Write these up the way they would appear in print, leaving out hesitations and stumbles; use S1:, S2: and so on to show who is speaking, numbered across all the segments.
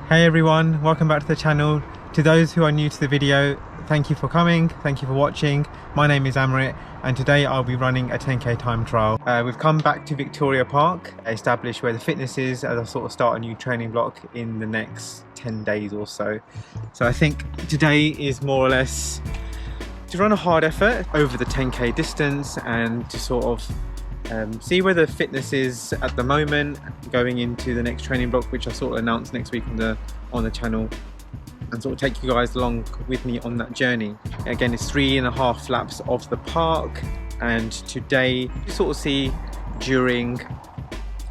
S1: Hey everyone, welcome back to the channel. To those who are new to the video, thank you for coming, thank you for watching. My name is Amrit and today I'll be running a 10k time trial. We've come back to Victoria Park, established where the fitness is as I sort of start a new training block in the next 10 days or so. So I think today is more or less to run a hard effort over the 10k distance and to sort of see where the fitness is at the moment going into the next training block, which I sort of announce next week on the channel, and sort of take you guys along with me on that journey. Again, it's 3.5 laps of the park, and today you sort of see during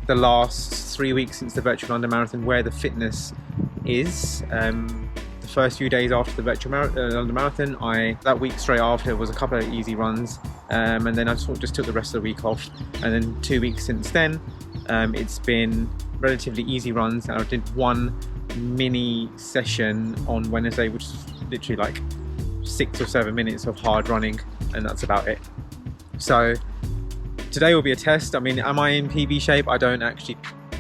S1: the last 3 weeks since the virtual London Marathon where the fitness is. The first few days after the virtual London Marathon, that week straight after was a couple of easy runs, and then I sort of just took the rest of the week off, and then 2 weeks since then it's been relatively easy runs, and I did one mini session on Wednesday which is literally like 6 or 7 minutes of hard running, and that's about it. So today will be a test. I mean, am I in PB shape? I don't actually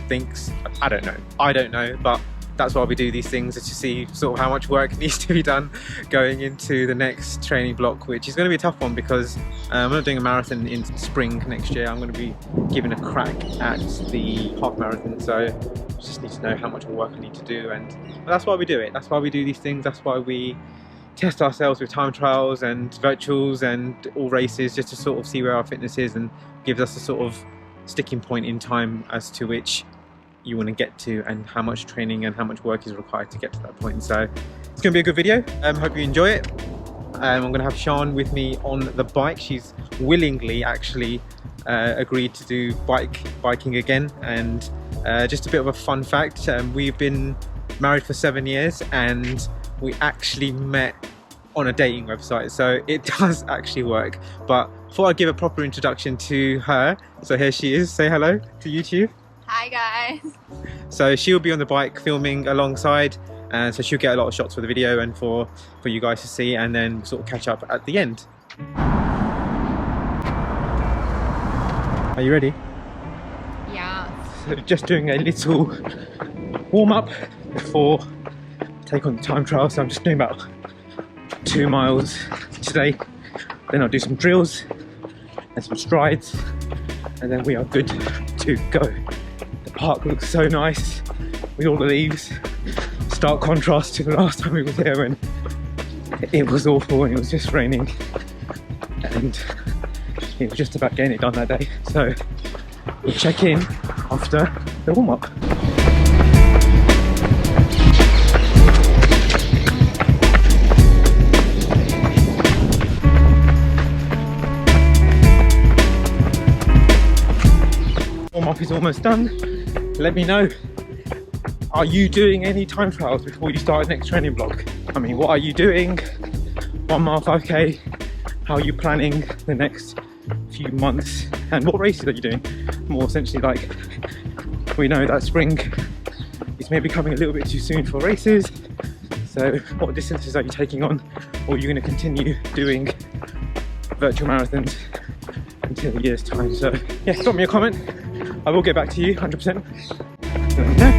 S1: think so. I don't know, but that's why we do these things, is to see sort of how much work needs to be done going into the next training block, which is going to be a tough one because I'm not doing a marathon in spring next year. I'm going to be giving a crack at the half marathon, so I just need to know how much work I need to do, and that's why we do it. That's why we do these things. That's why we test ourselves with time trials and virtuals and all races, just to sort of see where our fitness is and gives us a sort of sticking point in time as to which you want to get to and how much training and how much work is required to get to that point. So it's going to be a good video. Hope you enjoy it. I'm going to have Sian with me on the bike. She's willingly actually agreed to do biking again, and just a bit of a fun fact, we've been married for 7 years and we actually met on a dating website, so it does actually work. But before I give a proper introduction to her, so here she is. Say hello to YouTube.
S2: Hi guys.
S1: So she'll be on the bike filming alongside, and so she'll get a lot of shots for the video and for you guys to see, and then sort of catch up at the end. Are you ready?
S2: Yeah.
S1: So just doing a little warm up before I take on the time trial. So I'm just doing about 2 miles today, then I'll do some drills and some strides, and then we are good to go. The park looks so nice with all the leaves. Stark contrast to the last time we were there when it was awful and it was just raining, and it was just about getting it done that day. So we'll check in after the warm-up. Warm-up is almost done. Let me know, are you doing any time trials before you start the next training block? I mean, what are you doing? 1 mile, 5k? How are you planning the next few months? And what races are you doing? More essentially, like, we know that spring is maybe coming a little bit too soon for races. So what distances are you taking on? Or are you going to continue doing virtual marathons until a year's time? So yeah, drop me a comment. I will get back to you 100%. Let me know.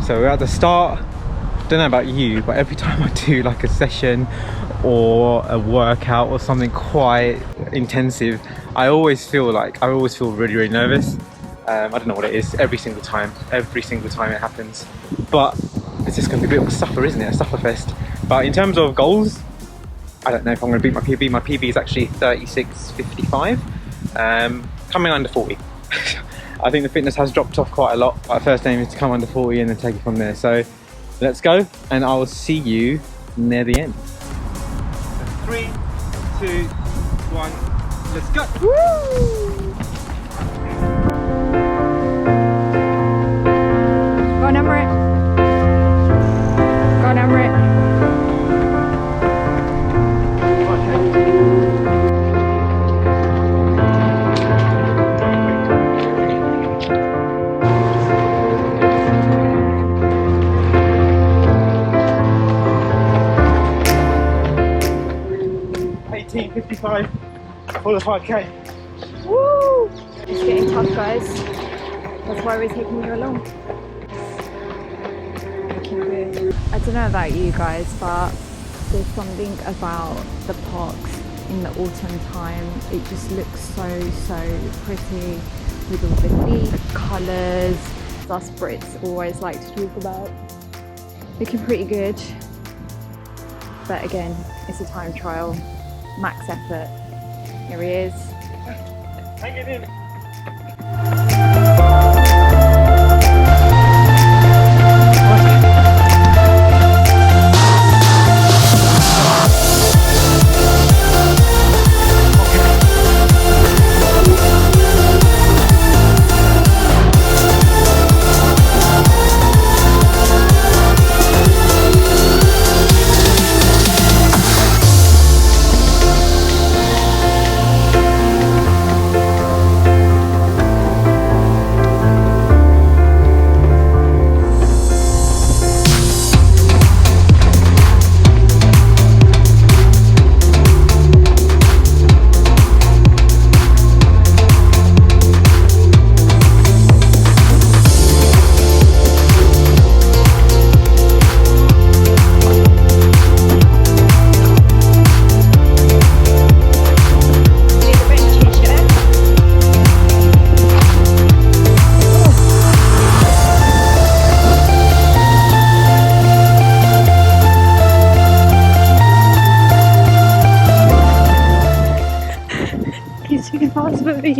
S1: So we're at the start. Don't know about you, but every time I do like a session or a workout or something quite intensive, I always feel really, really nervous. I don't know what it is. Every single time it happens. But it's just going to be a bit of a suffer, isn't it? A suffer fest. But in terms of goals, I don't know if I'm going to beat my PB. My PB is actually 36.55, coming under 40. I think the fitness has dropped off quite a lot. My first aim is to come under 40 and then take it from there. So let's go, and I will see you near the end. 3, 2, 1, let's go! Woo! the 5k.
S2: Woo! It's getting tough, guys. That's why we're taking you along. Looking good. I don't know about you guys, but there's something about the parks in the autumn time. It just looks so pretty with all the leaf colours. Us Brits always like to talk about. Looking pretty good. But again, it's a time trial. Max effort. Here he is.
S1: Hang it in.
S2: He's too fast for me.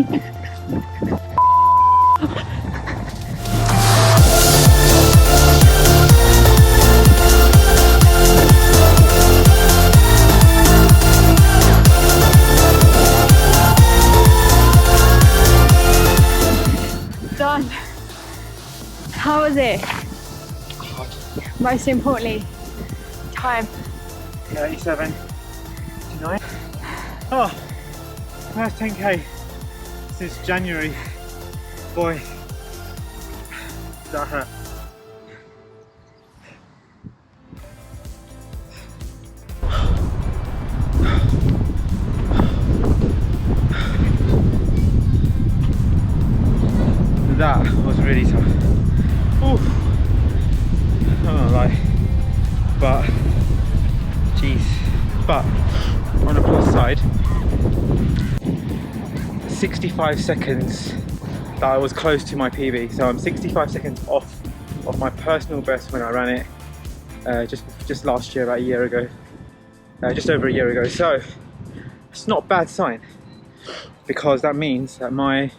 S2: Done. How was it? Most importantly, time.
S1: 37:59. Oh, first 10k since January. Boy, that hurt. That was really tough. Ooh. I'm not gonna lie, but jeez. But on the plus side, 65 seconds that I was close to my PB. So I'm 65 seconds off of my personal best when I ran it just last year, about a year ago, just over a year ago. So it's not a bad sign, because that means that my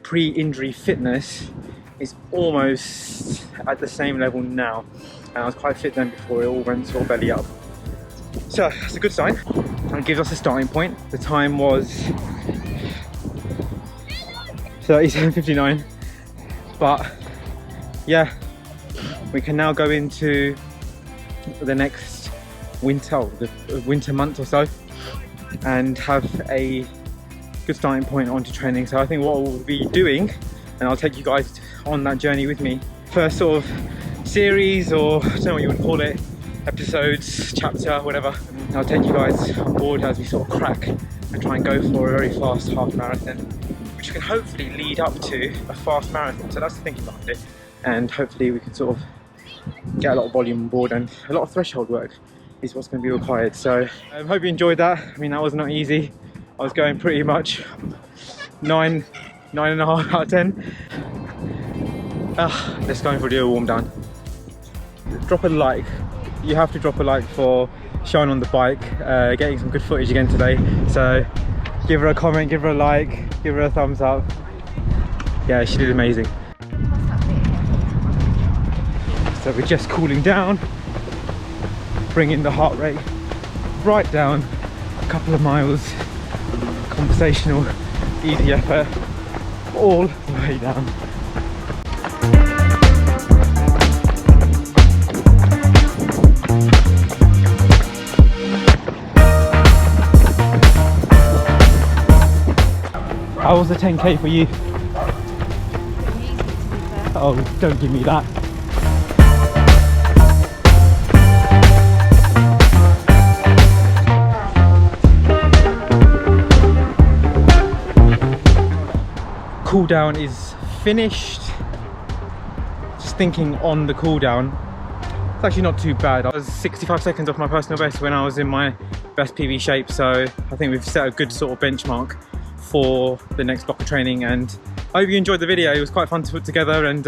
S1: pre-injury fitness is almost at the same level now, and I was quite fit then before it all went sort of belly up. So that's a good sign, and it gives us a starting point. The time was 37:59, but yeah, we can now go into the next winter, the winter month or so, and have a good starting point onto training. So I think what we'll be doing, and I'll take you guys on that journey with me, first sort of series, or I don't know what you would call it, episodes, chapter, whatever. I'll take you guys on board as we sort of crack and try and go for a very fast half marathon, which can hopefully lead up to a fast marathon. So that's the thinking behind it, and hopefully we can sort of get a lot of volume on board, and a lot of threshold work is what's going to be required. So I hope you enjoyed that. I mean, that was not easy. I was going pretty much 9.5 out of 10. Let's go in for the warm down. Drop a like. You have to drop a like for Sean on the bike, getting some good footage again today. So give her a comment, give her a like, give her a thumbs up. Yeah, she did amazing. So we're just cooling down, bringing the heart rate right down, a couple of miles, conversational, easy effort, all the way down. How was the 10k for you? Oh, don't give me that. cooldown is finished. Just thinking on the cooldown, it's actually not too bad. I was 65 seconds off my personal best when I was in my best PB shape, so I think we've set a good sort of benchmark for the next block of training, and I hope you enjoyed the video. It was quite fun to put together, and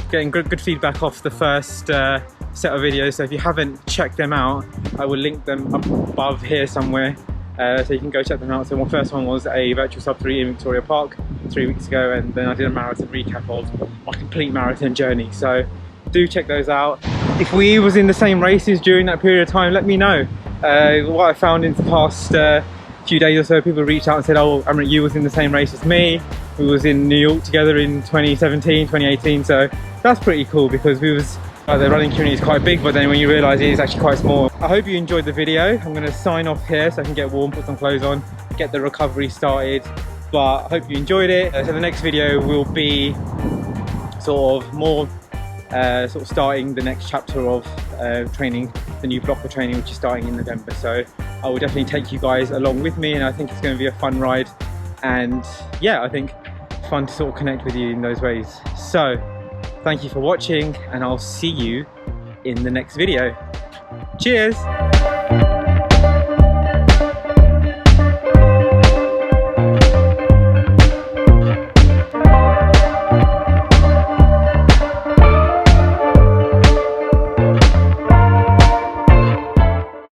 S1: getting good feedback off the first set of videos. So if you haven't checked them out, I will link them up above here somewhere, so you can go check them out. So my first one was a virtual sub 3 in Victoria Park 3 weeks ago, and then I did a marathon recap of my complete marathon journey. So do check those out. If we was in the same races during that period of time, let me know. What I found in the past few days or so, people reached out and said, oh, Amrit, you was in the same race as me. We was in New York together in 2017, 2018, so that's pretty cool, because we was the running community is quite big, but then when you realise it is actually quite small. I hope you enjoyed the video. I'm going to sign off here so I can get warm, put some clothes on, get the recovery started, but I hope you enjoyed it. So the next video will be sort of more sort of starting the next chapter of training, the new block of training, which is starting in November. So I will definitely take you guys along with me, and I think it's going to be a fun ride, and yeah, I think fun to sort of connect with you in those ways. So thank you for watching, and I'll see you in the next video. Cheers!